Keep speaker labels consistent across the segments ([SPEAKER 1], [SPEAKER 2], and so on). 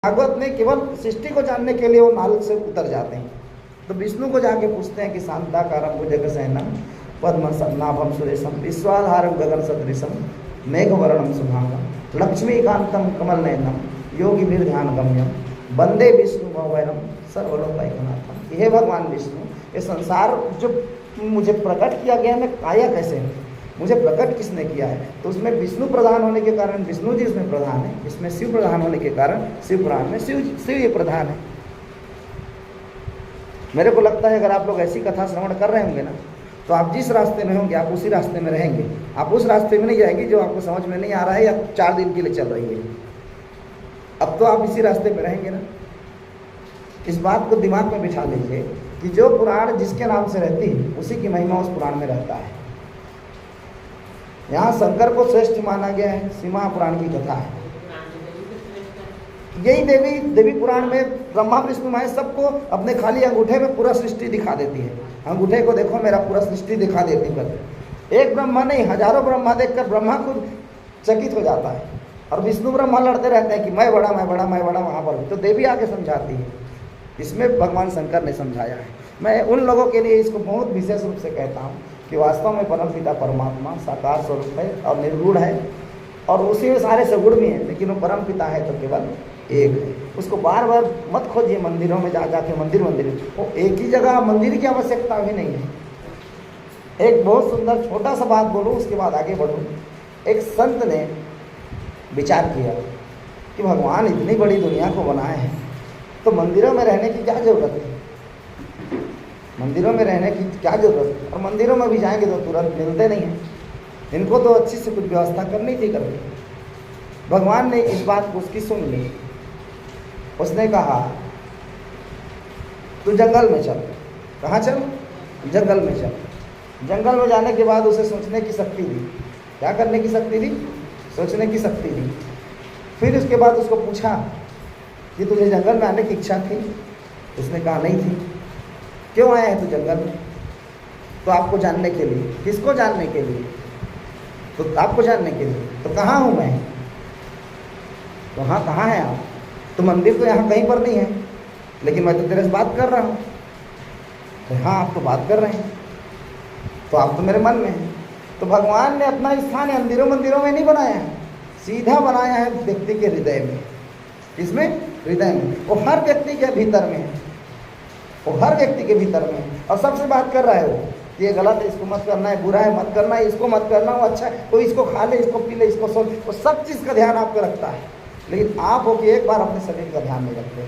[SPEAKER 1] भागवत में केवल सृष्टि को जानने के लिए वो नाल से उतर जाते हैं। तो विष्णु को जाके पूछते हैं कि शांताकारम भुजगशयनम पद्मनाभम सुरेशम विश्वाधारम गगन सदृशम मेघवर्णम शुभांगम लक्ष्मीकांतम कमल नयनम योगी वीर ध्यान गम्यम वंदे विष्णु भवैरम सर्वलोकैकनाथम। हे भगवान विष्णु, ये संसार जो मुझे प्रकट किया गया, मैं काया कैसे हूँ, मुझे प्रकट किसने किया है? तो उसमें विष्णु प्रधान होने के कारण विष्णु जी उसमें प्रधान है, इसमें शिव प्रधान होने के कारण शिव पुराण में शिव ये प्रधान है। मेरे को लगता है अगर आप लोग ऐसी कथा श्रवण कर रहे होंगे ना, तो आप जिस रास्ते में होंगे आप उसी रास्ते में रहेंगे। आप उस रास्ते में नहीं जाएंगे जो आपको समझ में नहीं आ रहा है या 4 दिन के लिए चल रही है। अब तो आप इसी रास्ते में रहेंगे ना। इस बात को दिमाग में बिठा लीजिए कि जो पुराण जिसके नाम से रहती है उसी की महिमा उस पुराण में रहता है। यहाँ शंकर को श्रेष्ठ माना गया है, सीमा पुराण की कथा है। यही देवी पुराण में ब्रह्मा विष्णु महेश सबको अपने खाली अंगूठे में पूरा सृष्टि दिखा देती है। अंगूठे को देखो, मेरा पूरा सृष्टि दिखा देती करते। एक ब्रह्मा नहीं, हजारों ब्रह्मा देखकर ब्रह्मा खुद चकित हो जाता है और विष्णु ब्रह्मा लड़ते रहते हैं कि मैं बड़ा मैं बड़ा मैं बड़ा। वहाँ पर तो देवी आके समझाती है। इसमें भगवान शंकर ने समझाया है। मैं उन लोगों के लिए इसको बहुत विशेष रूप से कहता हूँ कि वास्तव में परमपिता परमात्मा साकार स्वरूप है और निर्गुण है, और उसी में सारे सगुण भी हैं, लेकिन वो परमपिता है तो केवल एक है। उसको बार बार मत खोजिए मंदिरों में जा जाके मंदिर वो एक ही जगह मंदिर की आवश्यकता भी नहीं है। एक बहुत सुंदर छोटा सा बात बोलूँ, उसके बाद आगे बढ़ूँ। एक संत ने विचार किया कि भगवान इतनी बड़ी दुनिया को बनाए हैं तो मंदिरों में रहने की क्या जरूरत है, मंदिरों में रहने की क्या जरूरत है? और मंदिरों में भी जाएंगे तो तुरंत मिलते नहीं हैं। इनको तो अच्छी से कुछ व्यवस्था करनी थी करके। भगवान ने इस बात को उसकी सुन ली। उसने कहा तू जंगल में चल। कहाँ चल? जंगल में चल। जंगल में जाने के बाद उसे सोचने की शक्ति दी। क्या करने की शक्ति दी? सोचने की शक्ति दी। फिर उसके बाद उसको पूछा कि तुझे जंगल में आने की इच्छा थी? उसने कहा नहीं थी। क्यों आया है तू जंगल में? तो आपको जानने के लिए। किसको जानने के लिए? तो आपको जानने के लिए। तो कहाँ हूँ मैं? तो हाँ, कहाँ है आप? तो मंदिर तो यहाँ कहीं पर नहीं है, लेकिन मैं तो तेरे से बात कर रहा हूँ। तो हाँ, आप तो बात कर रहे हैं, तो आप तो मेरे मन में हैं। तो भगवान ने अपना स्थान मंदिरों में नहीं बनाया है, सीधा बनाया है व्यक्ति के हृदय में। किसमें? हृदय में। वो हर व्यक्ति के भीतर में है, वो हर व्यक्ति के भीतर में है। और सबसे बात कर रहा है वो कि ये गलत है, इसको मत करना है, बुरा है मत करना है, इसको मत करना, वो अच्छा है, कोई इसको खा ले, इसको पी ले, इसको सो, वो सब चीज़ का ध्यान आपको रखता है। लेकिन आप हो कि एक बार अपने शरीर का ध्यान नहीं रखते,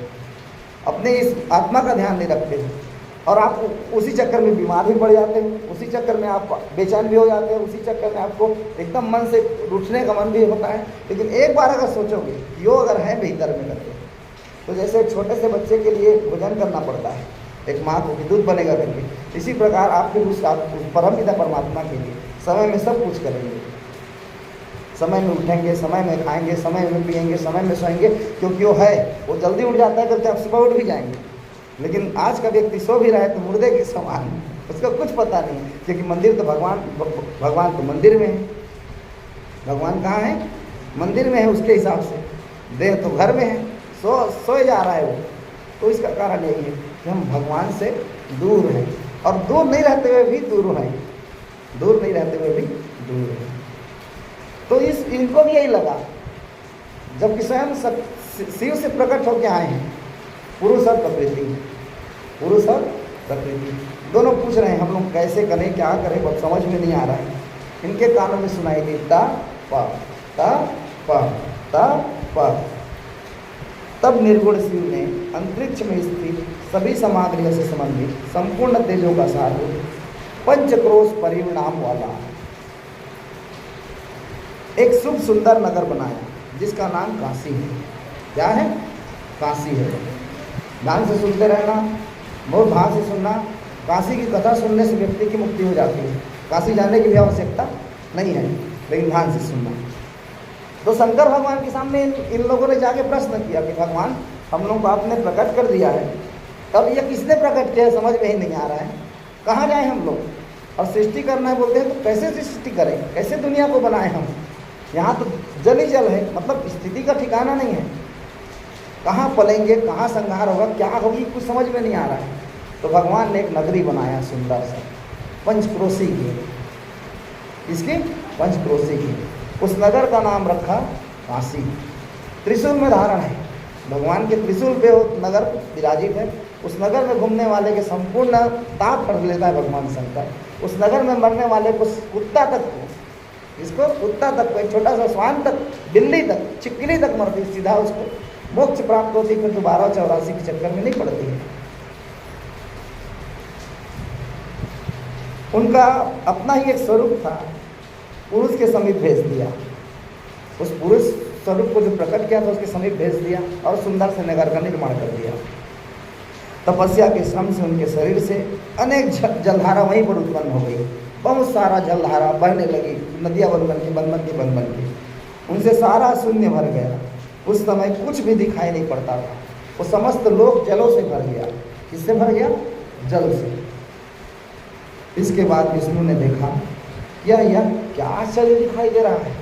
[SPEAKER 1] अपने इस आत्मा का ध्यान नहीं रखते, और आप उसी चक्कर में बीमार भी पड़ जाते हैं, उसी चक्कर में आप बेचैन भी हो जाते हैं, उसी चक्कर में आपको एकदम मन से रूठने का मन भी होता है। लेकिन एक बार अगर सोचोगे योग अगर है भीतर में करके, तो जैसे एक छोटे से बच्चे के लिए भोजन करना पड़ता है, एक माँ को कि दूध बनेगा करके, इसी प्रकार आप फिर उस परमपिता परमात्मा के लिए समय में सब कुछ करेंगे। समय में उठेंगे, समय में खाएंगे, समय में पिएंगे, समय में सोएंगे, क्योंकि वो है, वो जल्दी उठ जाता है करके आप सुबह उठ भी जाएंगे। लेकिन आज का व्यक्ति सो भी रहा है तो मुर्दे के समान, उसका कुछ पता नहीं, क्योंकि मंदिर तो भगवान तो मंदिर में है। भगवान कहाँ है? मंदिर में है। उसके हिसाब से देह तो घर में है, सोए जा रहा है वो। तो इसका कारण यही है कि हम भगवान से दूर हैं, और दूर नहीं रहते हुए भी दूर हैं, दूर नहीं रहते हुए भी दूर हैं। तो इनको भी यही लगा, जबकि स्वयं शिव से प्रकट होकर आए हैं। पुरुष और प्रकृति, पुरुष और प्रकृति दोनों पूछ रहे हैं हम लोग कैसे करें, क्या करें, बहुत समझ में नहीं आ रहा है। इनके कानों में सुनाई दी ता पा ता पा ता पा। तब निर्गुण शिव ने अंतरिक्ष में स्थित सभी सामग्रियों से संबंधित संपूर्ण तेजों का सार पंचक्रोश परिणाम वाला एक शुभ सुंदर नगर बनाया, जिसका नाम काशी है। क्या है? काशी है। ध्यान से सुनते रहना, बहुत भाव से सुनना। काशी की कथा सुनने से व्यक्ति की मुक्ति हो जाती है। काशी जाने की भी आवश्यकता नहीं है, लेकिन ध्यान से सुनना। तो शंकर भगवान के सामने इन लोगों ने जाके प्रश्न किया कि भगवान, हम लोग को आपने प्रकट कर दिया है, तब ये किसने प्रकट किया है समझ में ही नहीं आ रहा है। कहाँ जाए हम लोग? और सृष्टि करना है बोलते हैं, तो कैसे सृष्टि करें, कैसे दुनिया को बनाए हम? यहाँ तो जल ही जल है, मतलब स्थिति का ठिकाना नहीं है। कहाँ पलेंगे, कहाँ संहार होगा, क्या होगी, कुछ समझ में नहीं आ रहा है। तो भगवान ने एक नगरी बनाया सुंदर सा, पंचक्रोशी की। इसकी पंचक्रोशी की। उस नगर का नाम रखा काशी। त्रिशूल में धारण है, भगवान के त्रिशूल पे वो नगर विराजित है। उस नगर में घूमने वाले के संपूर्ण ताप हर लेता है भगवान शंकर। उस नगर में मरने वाले को कुत्ता तक को, इसको कुत्ता तक को, एक छोटा सा स्वान तक, बिल्ली तक, चिकनी तक मरती, सीधा उसको मोक्ष प्राप्त होती, फिर दोबारा 84 के चक्कर में नहीं पड़ती है। उनका अपना ही एक स्वरूप था, पुरुष के समीप भेज दिया। उस पुरुष स्वरूप को जो प्रकट किया था उसके समीप भेज दिया और सुंदर से नगर का निर्माण कर दिया। तपस्या के श्रम से उनके शरीर से अनेक जलधारा वहीं पर उत्पन्न हो गई। बहुत सारा जलधारा बहने लगी, नदियाँ बन बन के उनसे सारा शून्य भर गया। उस समय कुछ भी दिखाई नहीं पड़ता था। वो समस्त लोक जलों से भर गया। किससे भर गया? जल से। इसके बाद विष्णु ने देखा, यह क्या आश्चर्य दिखाई दे रहा है,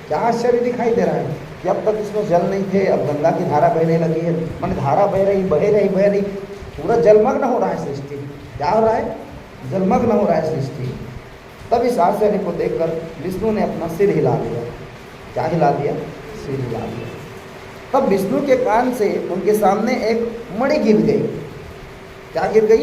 [SPEAKER 1] क्या आश्चर्य दिखाई दे रहा है कि अब तक इसमें जल नहीं थे, अब गंगा की धारा बहने लगी है। माने धारा बह रही, पूरा जलमग्न हो रहा है सृष्टि। क्या हो रहा है? जलमग्न हो रहा है सृष्टि। तब इस आश्चर्य को देखकर विष्णु ने अपना सिर हिला दिया। क्या हिला दिया? सिर हिला दिया। तब विष्णु के कान से उनके सामने एक मणि गिर गई। क्या गिर गई?